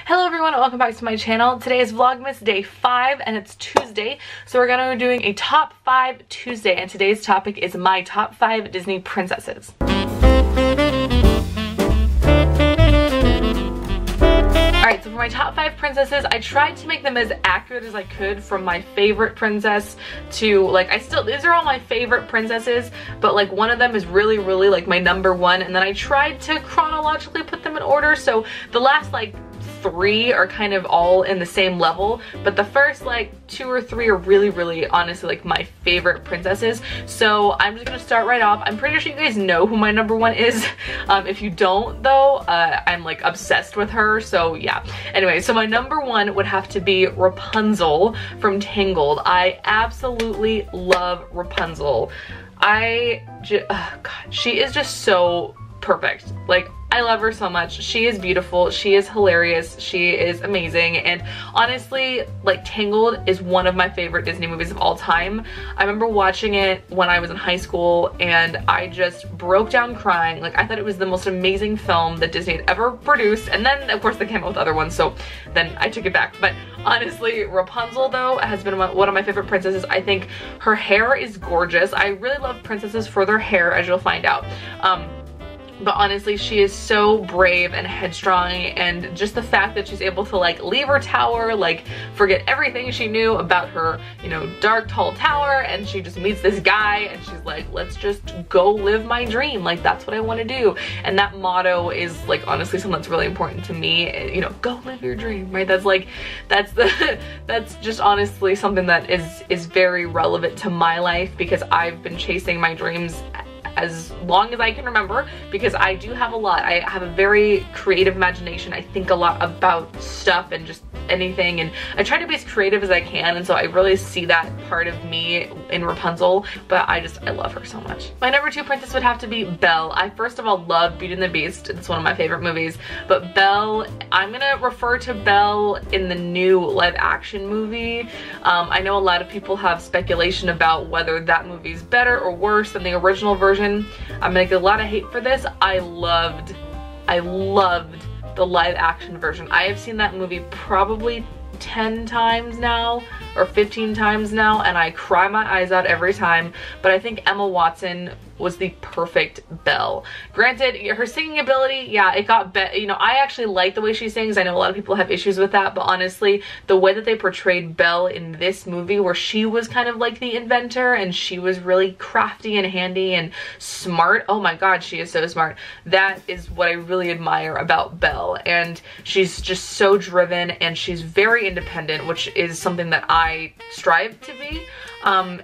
Hello everyone, welcome back to my channel. Today is Vlogmas day 5 and it's Tuesday. So we're gonna be doing a top 5 Tuesday, and today's topic is my top 5 Disney princesses. Alright, so for my top 5 princesses, I tried to make them as accurate as I could from my favorite princess to, like, these are all my favorite princesses, but like one of them is really like my number one, and then I tried to chronologically put them in order, so the last like 3 are kind of all in the same level, but the first like 2 or 3 are really honestly like my favorite princesses. So I'm just gonna start right off. I'm pretty sure you guys know who my number one is. If you don't though, I'm like obsessed with her, so yeah. Anyway, so my number one would have to be Rapunzel from Tangled. I absolutely love Rapunzel. God, she is just so perfect. Like, I love her so much. She is beautiful, she is hilarious, she is amazing, and honestly, like, Tangled is one of my favorite Disney movies of all time. I remember watching it when I was in high school and I just broke down crying. Like, I thought it was the most amazing film that Disney had ever produced, and then of course they came out with other ones, so then I took it back. But honestly, Rapunzel though has been one of my favorite princesses. I think her hair is gorgeous. I really love princesses for their hair, as you'll find out. But honestly, she is so brave and headstrong, and just the fact that she's able to like leave her tower, like forget everything she knew about her, you know, dark tall tower, and she just meets this guy and she's like, let's just go live my dream. Like, that's what I want to do. And that motto is like honestly something that's really important to me, you know, go live your dream, right? That's like, that's just honestly something that is very relevant to my life, because I've been chasing my dreams as long as I can remember, because I do have a lot. I have a very creative imagination. I think a lot about stuff and just anything, and I try to be as creative as I can, and so I really see that part of me in Rapunzel, but I love her so much. My number 2 princess would have to be Belle. I first of all love Beauty and the Beast. It's one of my favorite movies, but Belle, I'm gonna refer to Belle in the new live action movie. I know a lot of people have speculation about whether that movie's better or worse than the original version. I'm gonna get a lot of hate for this. I loved the live action version. I have seen that movie probably 10 times now or 15 times now, and I cry my eyes out every time. But I think Emma Watson was the perfect Belle. Granted, her singing ability, yeah, it got better. You know, I actually like the way she sings. I know a lot of people have issues with that, but honestly, the way that they portrayed Belle in this movie, where she was kind of like the inventor and she was really crafty and handy and smart. Oh my god, she is so smart. That is what I really admire about Belle, and she's just so driven and she's very independent, which is something that I strive to be.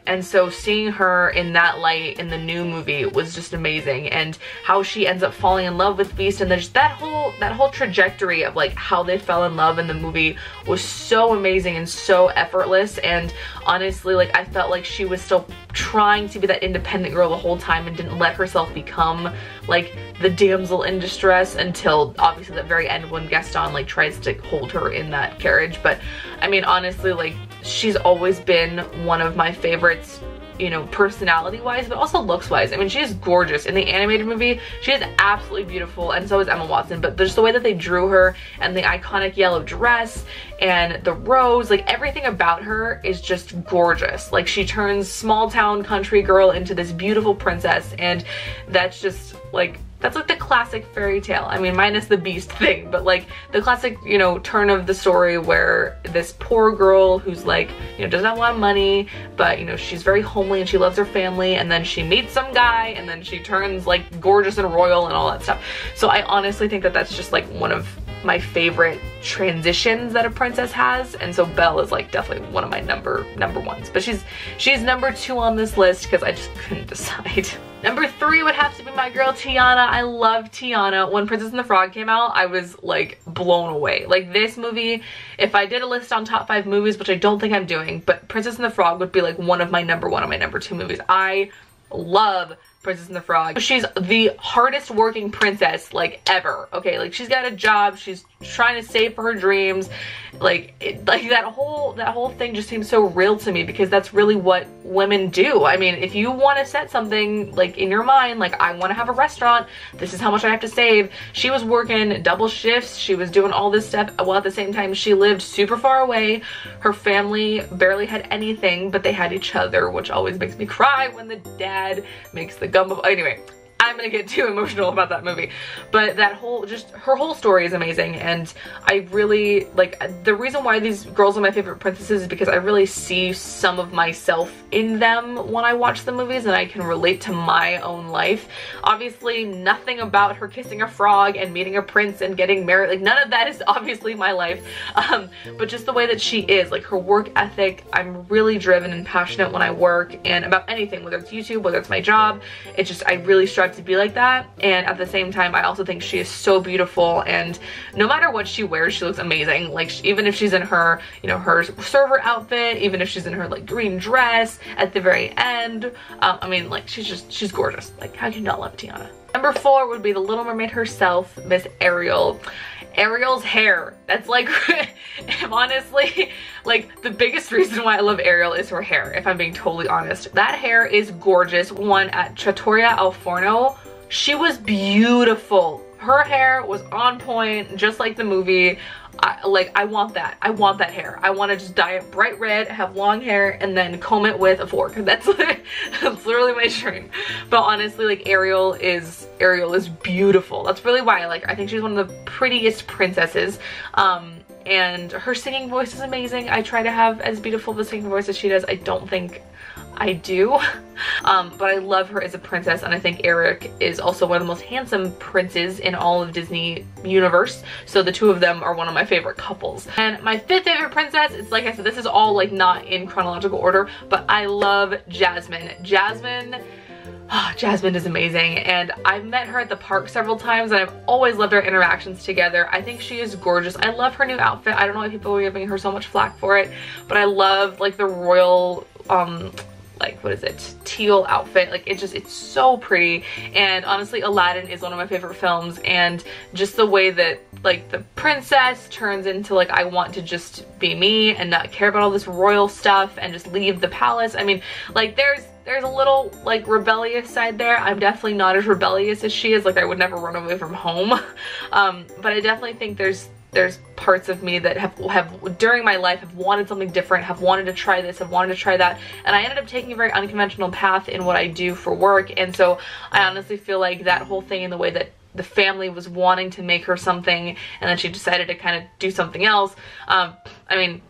And so seeing her in that light in the new movie was just amazing, and how she ends up falling in love with Beast, and there's that whole trajectory of like how they fell in love in the movie was so amazing and so effortless. And honestly, like, I felt like she was still trying to be that independent girl the whole time and didn't let herself become like the damsel in distress until obviously the very end when Gaston like tries to hold her in that carriage. But I mean, honestly, like, she's always been one of my favorites, you know, personality wise, but also looks wise. I mean, she is gorgeous. In the animated movie, she is absolutely beautiful, and so is Emma Watson, but just the way that they drew her and the iconic yellow dress and the rose, like everything about her is just gorgeous. Like, she turns small town country girl into this beautiful princess, and that's just like, that's like the classic fairy tale. I mean, minus the Beast thing, but like the classic, you know, turn of the story where this poor girl who's like, you know, doesn't have a lot of money, but you know, she's very homely and she loves her family, and then she meets some guy and then she turns like gorgeous and royal and all that stuff. So I honestly think that that's just like one of my favorite transitions that a princess has, and so Belle is like definitely one of my number ones, but she's number 2 on this list because I just couldn't decide. Number 3 would have to be my girl Tiana. I love Tiana. When Princess and the Frog came out, I was like blown away. Like, this movie, if I did a list on top 5 movies, which I don't think I'm doing, but Princess and the Frog would be like one of my number 1 and my number 2 movies. I love Princess and the Frog. She's the hardest working princess like ever, okay? Like, she's got a job, she's trying to save for her dreams, like that whole thing just seems so real to me, because that's really what women do. I mean, if you want to set something like in your mind, like I want to have a restaurant, this is how much I have to save. She was working double shifts, she was doing all this stuff while at the same time she lived super far away. Her family barely had anything, but they had each other, which always makes me cry when the dad makes the gumbo. Anyway, I'm gonna get too emotional about that movie, but that whole, just her whole story is amazing. And I really like, the reason why these girls are my favorite princesses is because I really see some of myself in them when I watch the movies, and I can relate to my own life. Obviously nothing about her kissing a frog and meeting a prince and getting married, like none of that is obviously my life, but just the way that she is, like her work ethic. I'm really driven and passionate when I work and about anything, whether it's YouTube, whether it's my job. It's just, I really strive to be like that. And at the same time, I also think she is so beautiful, and no matter what she wears, she looks amazing. Like even if she's in her, you know, her server outfit, even if she's in her like green dress at the very end, I mean, like she's gorgeous. Like how can you not love Tiana? Number 4 would be the Little Mermaid herself, Miss Ariel. Ariel's hair, that's like honestly like the biggest reason why I love Ariel is her hair, if I'm being totally honest. That hair is gorgeous. One at Trattoria al Forno, she was beautiful. Her hair was on point, just like the movie. I want that. I want that hair. I want to just dye it bright red, have long hair, and then comb it with a fork. That's literally my dream. But honestly, like Ariel is beautiful. That's really why I think she's one of the prettiest princesses. And her singing voice is amazing. I try to have as beautiful of a singing voice as she does. I don't think I do, but I love her as a princess, and I think Eric is also one of the most handsome princes in all of Disney universe, so the two of them are one of my favorite couples. And my 5th favorite princess, it's like I said, this is all like not in chronological order, but I love Jasmine. Jasmine is amazing, and I've met her at the park several times, and I've always loved our interactions together. I think she is gorgeous. I love her new outfit. I don't know why people are giving her so much flack for it, but I love like the royal like what is it, teal outfit. Like it's so pretty. And honestly, Aladdin is one of my favorite films, and just the way that like the princess turns into like, I want to just be me and not care about all this royal stuff and just leave the palace. I mean, like there's a little like rebellious side there. I'm definitely not as rebellious as she is. Like I would never run away from home. But I definitely think there's parts of me that have during my life have wanted something different, have wanted to try this, have wanted to try that, and I ended up taking a very unconventional path in what I do for work. And so I honestly feel like that whole thing, in the way that the family was wanting to make her something and then she decided to kind of do something else, I mean,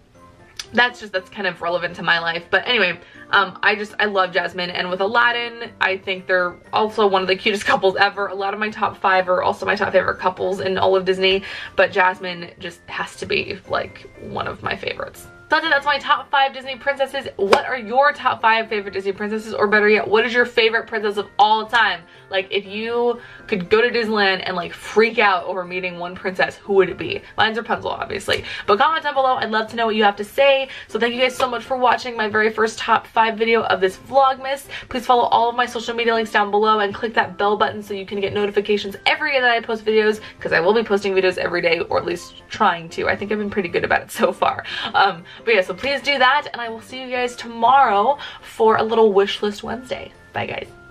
that's kind of relevant to my life. But anyway, I love Jasmine, and with Aladdin, I think they're also one of the cutest couples ever. A lot of my top 5 are also my top favorite couples in all of Disney, but Jasmine just has to be like one of my favorites. So that's my top 5 Disney princesses. What are your top 5 favorite Disney princesses? Or better yet, what is your favorite princess of all time? Like if you could go to Disneyland and like freak out over meeting one princess, who would it be? Mine's Rapunzel, obviously. But comment down below. I'd love to know what you have to say. So thank you guys so much for watching my very first top 5 video of this Vlogmas. Please follow all of my social media links down below and click that bell button so you can get notifications every day that I post videos, because I will be posting videos every day, or at least trying to. I think I've been pretty good about it so far. But yeah, so please do that, and I will see you guys tomorrow for a little wish list Wednesday. Bye guys.